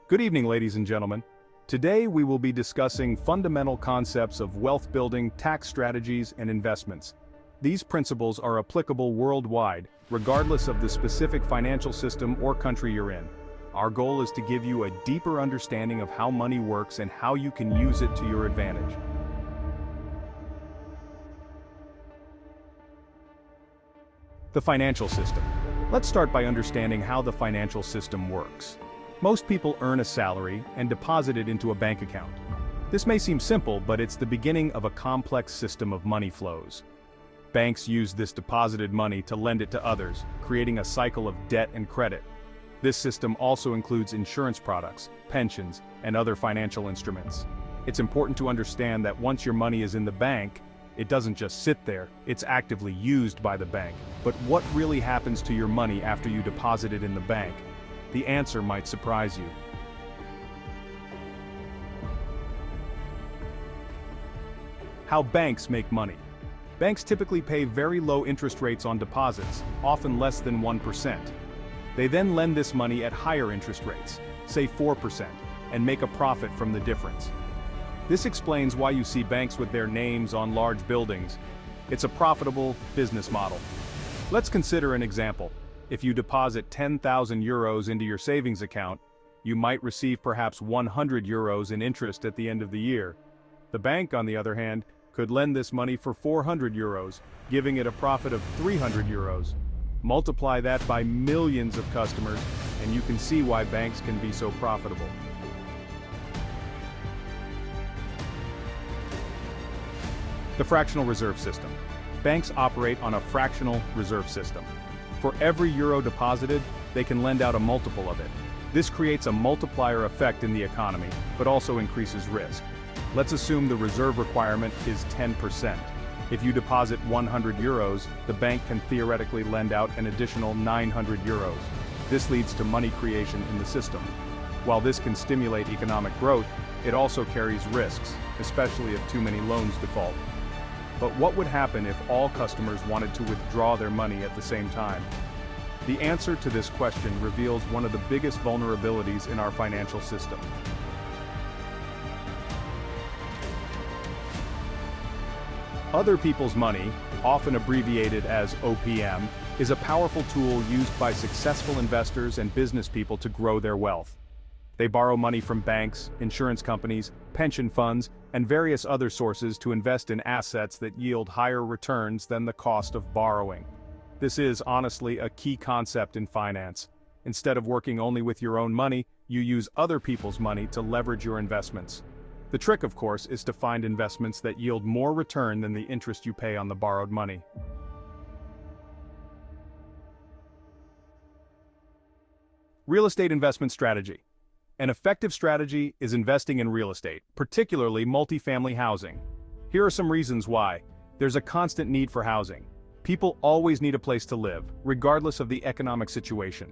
Good evening, ladies and gentlemen. Today we will be discussing fundamental concepts of wealth building, tax strategies, and investments. These principles are applicable worldwide, regardless of the specific financial system or country you're in. Our goal is to give you a deeper understanding of how money works and how you can use it to your advantage. The financial system. Let's start by understanding how the financial system works. Most people earn a salary and deposit it into a bank account. This may seem simple, but it's the beginning of a complex system of money flows. Banks use this deposited money to lend it to others, creating a cycle of debt and credit. This system also includes insurance products, pensions, and other financial instruments. It's important to understand that once your money is in the bank, it doesn't just sit there, it's actively used by the bank. But what really happens to your money after you deposit it in the bank? The answer might surprise you. How banks make money. Banks typically pay very low interest rates on deposits, often less than 1%. They then lend this money at higher interest rates, say 4%, and make a profit from the difference. This explains why you see banks with their names on large buildings. It's a profitable business model. Let's consider an example. If you deposit 10,000 euros into your savings account, you might receive perhaps 100 euros in interest at the end of the year. The bank, on the other hand, could lend this money for 400 euros, giving it a profit of 300 euros. Multiply that by millions of customers, and you can see why banks can be so profitable. The fractional reserve system. Banks operate on a fractional reserve system. For every euro deposited, they can lend out a multiple of it. This creates a multiplier effect in the economy, but also increases risk. Let's assume the reserve requirement is 10%. If you deposit 100 euros, the bank can theoretically lend out an additional 900 euros. This leads to money creation in the system. While this can stimulate economic growth, it also carries risks, especially if too many loans default. But what would happen if all customers wanted to withdraw their money at the same time? The answer to this question reveals one of the biggest vulnerabilities in our financial system. Other people's money, often abbreviated as OPM, is a powerful tool used by successful investors and business people to grow their wealth. They borrow money from banks, insurance companies, pension funds, and various other sources to invest in assets that yield higher returns than the cost of borrowing. This is, honestly, a key concept in finance. Instead of working only with your own money, you use other people's money to leverage your investments. The trick, of course, is to find investments that yield more return than the interest you pay on the borrowed money. Real estate investment strategy. An effective strategy is investing in real estate, particularly multifamily housing. Here are some reasons why. There's a constant need for housing. People always need a place to live, regardless of the economic situation.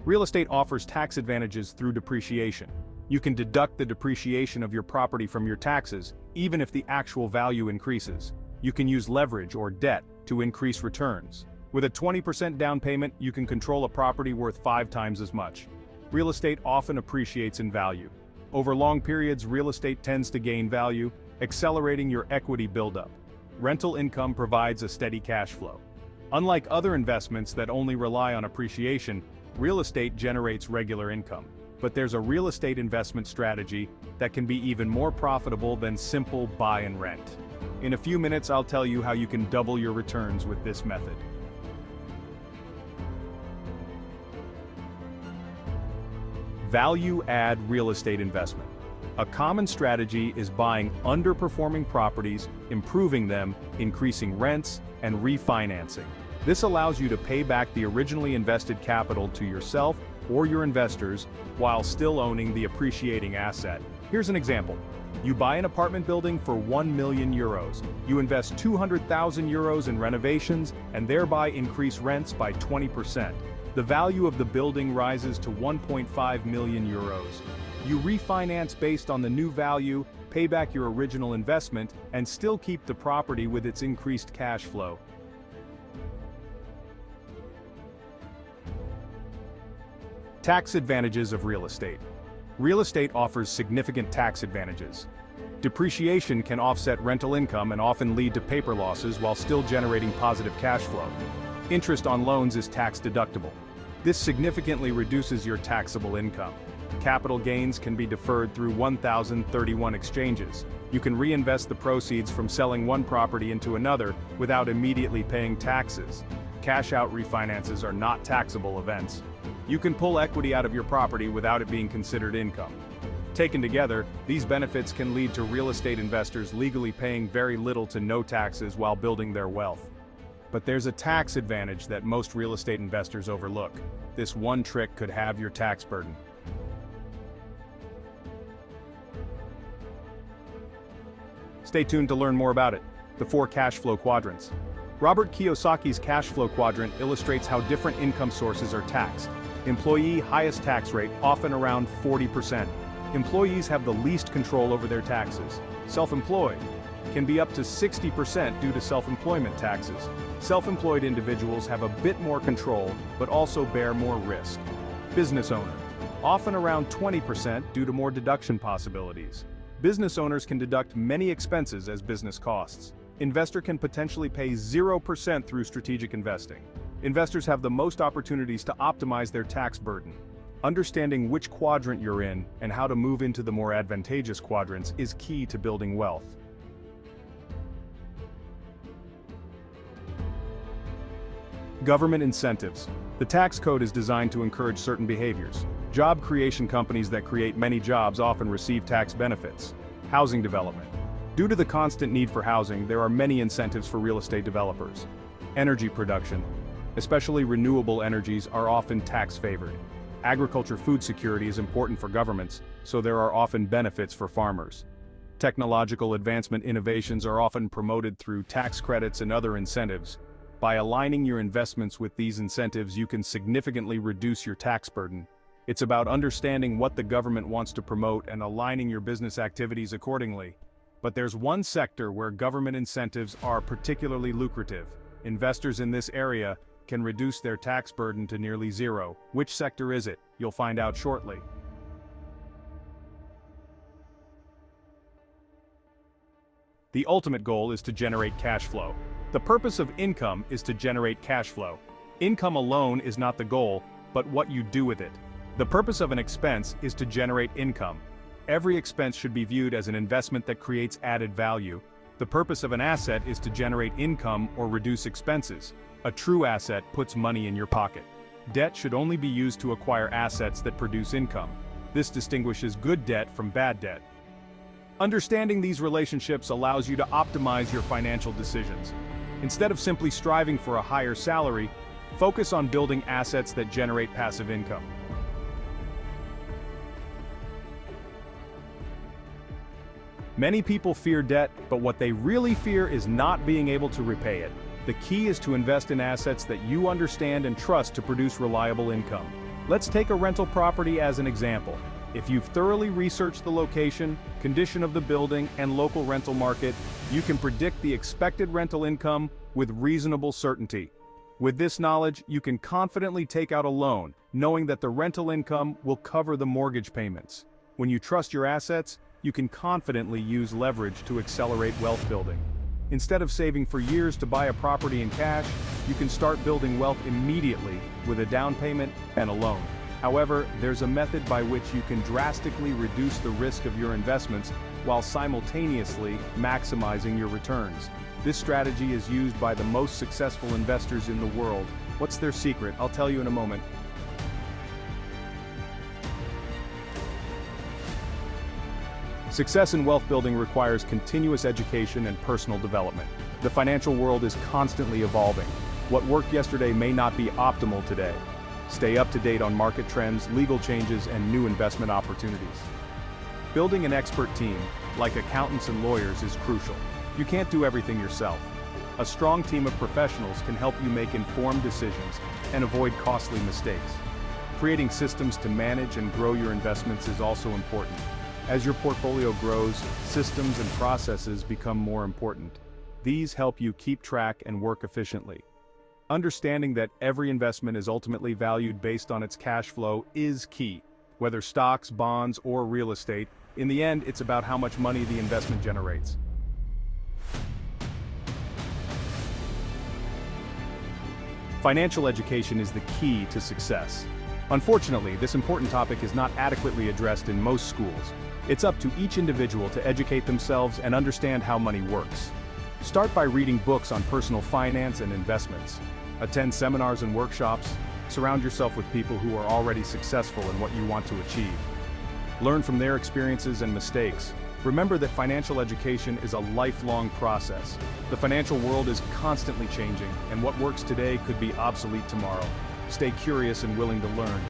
Real estate offers tax advantages through depreciation. You can deduct the depreciation of your property from your taxes, even if the actual value increases. You can use leverage or debt to increase returns. With a 20% down payment, you can control a property worth 5 times as much. Real estate often appreciates in value. Over long periods, real estate tends to gain value, accelerating your equity buildup. Rental income provides a steady cash flow. Unlike other investments that only rely on appreciation, real estate generates regular income. But there's a real estate investment strategy that can be even more profitable than simple buy and rent. In a few minutes, I'll tell you how you can double your returns with this method. Value-add real estate investment. A common strategy is buying underperforming properties, improving them, increasing rents, and refinancing. This allows you to pay back the originally invested capital to yourself or your investors while still owning the appreciating asset. Here's an example. You buy an apartment building for 1 million euros. You invest 200,000 euros in renovations and thereby increase rents by 20%. The value of the building rises to 1.5 million euros. You refinance based on the new value, pay back your original investment, and still keep the property with its increased cash flow. Tax advantages of real estate. Real estate offers significant tax advantages. Depreciation can offset rental income and often lead to paper losses while still generating positive cash flow. Interest on loans is tax deductible. This significantly reduces your taxable income. Capital gains can be deferred through 1031 exchanges. You can reinvest the proceeds from selling one property into another without immediately paying taxes. Cash-out refinances are not taxable events. You can pull equity out of your property without it being considered income. Taken together, these benefits can lead to real estate investors legally paying very little to no taxes while building their wealth. But there's a tax advantage that most real estate investors overlook. This one trick could halve your tax burden. Stay tuned to learn more about it. The 4 cash flow quadrants. Robert Kiyosaki's cash flow quadrant illustrates how different income sources are taxed. Employee highest tax rate, often around 40%. Employees have the least control over their taxes. Self-employed can be up to 60% due to self-employment taxes. Self-employed individuals have a bit more control, but also bear more risk. Business owner, often around 20% due to more deduction possibilities. Business owners can deduct many expenses as business costs. Investor can potentially pay 0% through strategic investing. Investors have the most opportunities to optimize their tax burden. Understanding which quadrant you're in and how to move into the more advantageous quadrants is key to building wealth. Government incentives. The tax code is designed to encourage certain behaviors. Job creation companies that create many jobs often receive tax benefits. Housing development. Due to the constant need for housing, there are many incentives for real estate developers. Energy production, especially renewable energies, are often tax favored. Agriculture food security is important for governments, so there are often benefits for farmers. Technological advancement innovations are often promoted through tax credits and other incentives. By aligning your investments with these incentives, you can significantly reduce your tax burden. It's about understanding what the government wants to promote and aligning your business activities accordingly. But there's one sector where government incentives are particularly lucrative. Investors in this area can reduce their tax burden to nearly zero. Which sector is it? You'll find out shortly. The ultimate goal is to generate cash flow. The purpose of income is to generate cash flow. Income alone is not the goal, but what you do with it. The purpose of an expense is to generate income. Every expense should be viewed as an investment that creates added value. The purpose of an asset is to generate income or reduce expenses. A true asset puts money in your pocket. Debt should only be used to acquire assets that produce income. This distinguishes good debt from bad debt. Understanding these relationships allows you to optimize your financial decisions. Instead of simply striving for a higher salary, focus on building assets that generate passive income. Many people fear debt, but what they really fear is not being able to repay it. The key is to invest in assets that you understand and trust to produce reliable income. Let's take a rental property as an example. If you've thoroughly researched the location, condition of the building, and local rental market, you can predict the expected rental income with reasonable certainty. With this knowledge, you can confidently take out a loan, knowing that the rental income will cover the mortgage payments. When you trust your assets, you can confidently use leverage to accelerate wealth building. Instead of saving for years to buy a property in cash, you can start building wealth immediately with a down payment and a loan. However, there's a method by which you can drastically reduce the risk of your investments while simultaneously maximizing your returns. This strategy is used by the most successful investors in the world. What's their secret? I'll tell you in a moment. Success in wealth building requires continuous education and personal development. The financial world is constantly evolving. What worked yesterday may not be optimal today. Stay up to date on market trends, legal changes, and new investment opportunities. Building an expert team, like accountants and lawyers, is crucial. You can't do everything yourself. A strong team of professionals can help you make informed decisions and avoid costly mistakes. Creating systems to manage and grow your investments is also important. As your portfolio grows, systems and processes become more important. These help you keep track and work efficiently. Understanding that every investment is ultimately valued based on its cash flow is key. Whether stocks, bonds, or real estate, in the end, it's about how much money the investment generates. Financial education is the key to success. Unfortunately, this important topic is not adequately addressed in most schools. It's up to each individual to educate themselves and understand how money works. Start by reading books on personal finance and investments. Attend seminars and workshops. Surround yourself with people who are already successful in what you want to achieve. Learn from their experiences and mistakes. Remember that financial education is a lifelong process. The financial world is constantly changing, and what works today could be obsolete tomorrow. Stay curious and willing to learn.